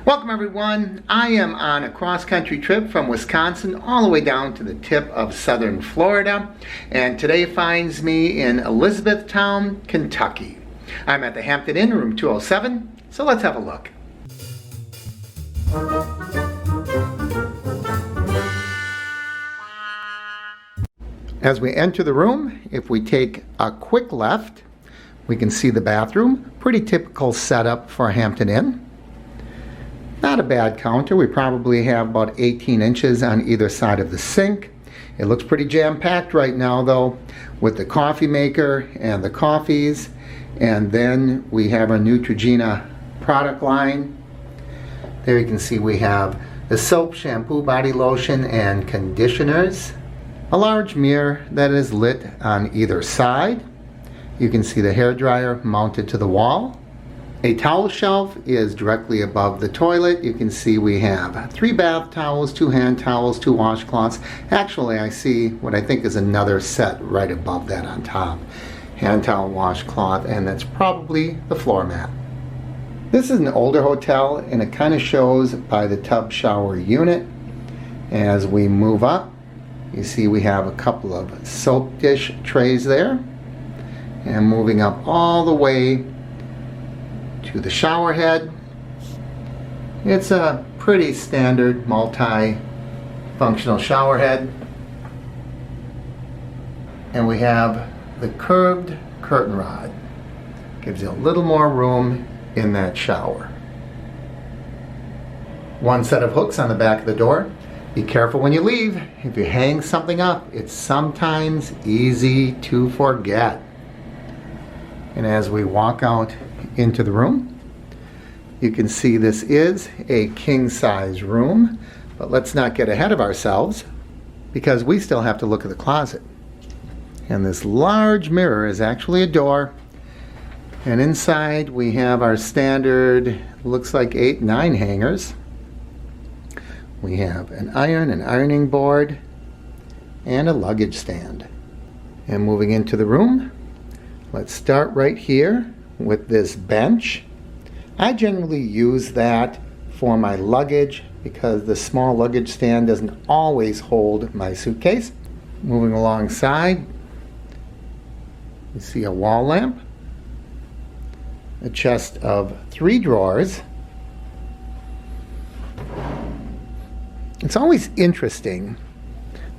Welcome everyone. I am on a cross-country trip from Wisconsin all the way down to the tip of southern Florida, and today finds me in Elizabethtown, Kentucky. I'm at the Hampton Inn, room 207, so let's have a look. As we enter the room, if we take a quick left, we can see the bathroom. Pretty typical setup for a Hampton Inn. Not a bad counter. We probably have about 18 inches on either side of the sink. It looks pretty jam-packed right now though, with the coffee maker and the coffees. And then we have our Neutrogena product line. There you can see we have the soap, shampoo, body lotion, and conditioners. A large mirror that is lit on either side. You can see the hairdryer mounted to the wall. A towel shelf is directly above the toilet. You can see we have 3 bath towels, 2 hand towels, 2 washcloths. Actually, I see what I think is another set right above that on top. Hand towel, washcloth, and that's probably the floor mat. This is an older hotel, and it kind of shows by the tub shower unit. As we move up, you see we have a couple of soap dish trays there. And moving up all the way to the shower head. It's a pretty standard multi-functional shower head. And we have the curved curtain rod. Gives you a little more room in that shower. 1 set of hooks on the back of the door. Be careful when you leave. If you hang something up, it's sometimes easy to forget. And as we walk out into the room, you can see this is a king-size room, but let's not get ahead of ourselves because we still have to look at the closet. And this large mirror is actually a door, and inside we have our standard, looks like 8, 9 hangers. We have an ironing board, and a luggage stand. And moving into the room, let's start right here with this bench. I generally use that for my luggage because the small luggage stand doesn't always hold my suitcase. Moving alongside, you see a wall lamp, a chest of 3 drawers. It's always interesting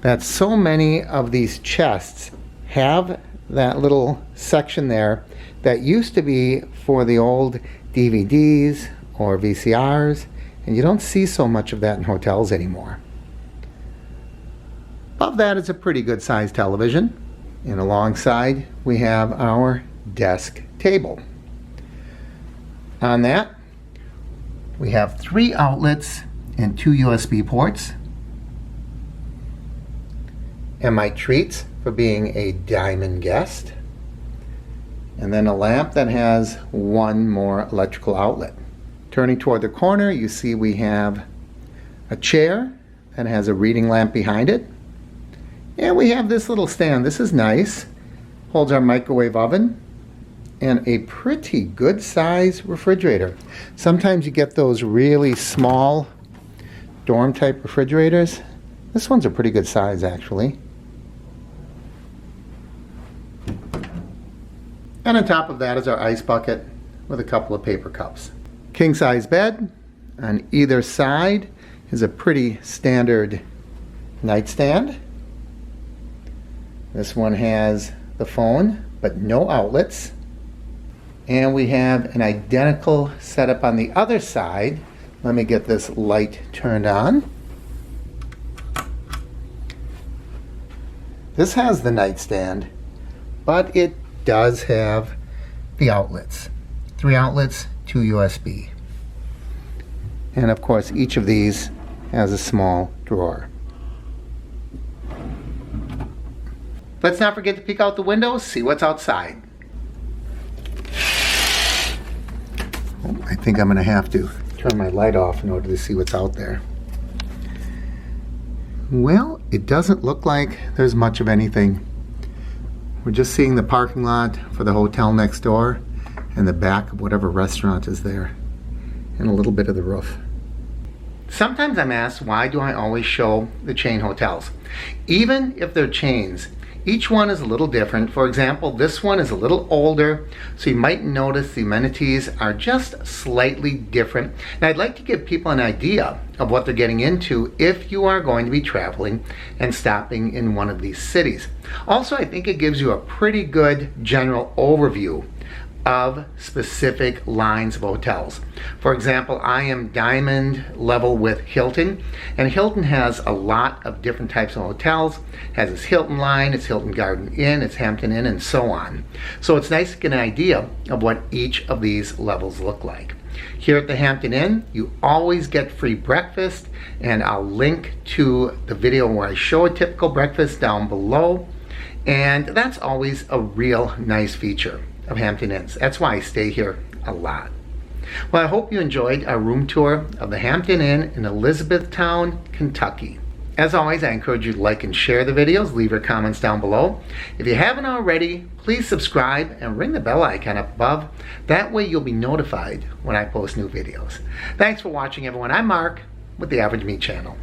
that so many of these chests have that little section there that used to be for the old DVDs or VCRs, and you don't see so much of that in hotels anymore. Above that is a pretty good sized television, and alongside we have our desk table. On that we have 3 outlets and 2 USB ports, and my treats for being a diamond guest, and then a lamp that has 1 more electrical outlet. Turning toward the corner, you see we have a chair that has a reading lamp behind it, and we have this little stand. This is nice, holds our microwave oven, and a pretty good size refrigerator. Sometimes you get those really small dorm type refrigerators. This one's a pretty good size actually. And on top of that is our ice bucket with a couple of paper cups. King size bed. On either side is a pretty standard nightstand. This one has the phone, but no outlets. And we have an identical setup on the other side. Let me get this light turned on. This has the nightstand, but it does have the outlets. 3 outlets, 2 USB. And of course each of these has a small drawer. Let's not forget to peek out the window, see what's outside. Oh, I think I'm going to have to turn my light off in order to see what's out there. Well, it doesn't look like there's much of anything. We're just seeing the parking lot for the hotel next door and the back of whatever restaurant is there, and a little bit of the roof. Sometimes I'm asked, why do I always show the chain hotels? Even if they're chains, each one is a little different. For example, this one is a little older, so you might notice the amenities are just slightly different. And I'd like to give people an idea of what they're getting into if you are going to be traveling and stopping in one of these cities. Also, I think it gives you a pretty good general overview of specific lines of hotels. For example, I am diamond level with Hilton, and Hilton has a lot of different types of hotels. It has its Hilton line, its Hilton Garden Inn, its Hampton Inn, and so on. So it's nice to get an idea of what each of these levels look like. Here at the Hampton Inn, you always get free breakfast, and I'll link to the video where I show a typical breakfast down below, and that's always a real nice feature of Hampton Inns. That's why I stay here a lot. Well, I hope you enjoyed our room tour of the Hampton Inn in Elizabethtown, Kentucky. As always, I encourage you to like and share the videos, leave your comments down below. If you haven't already, please subscribe and ring the bell icon up above. That way you'll be notified when I post new videos. Thanks for watching, everyone. I'm Mark with the Average Me channel.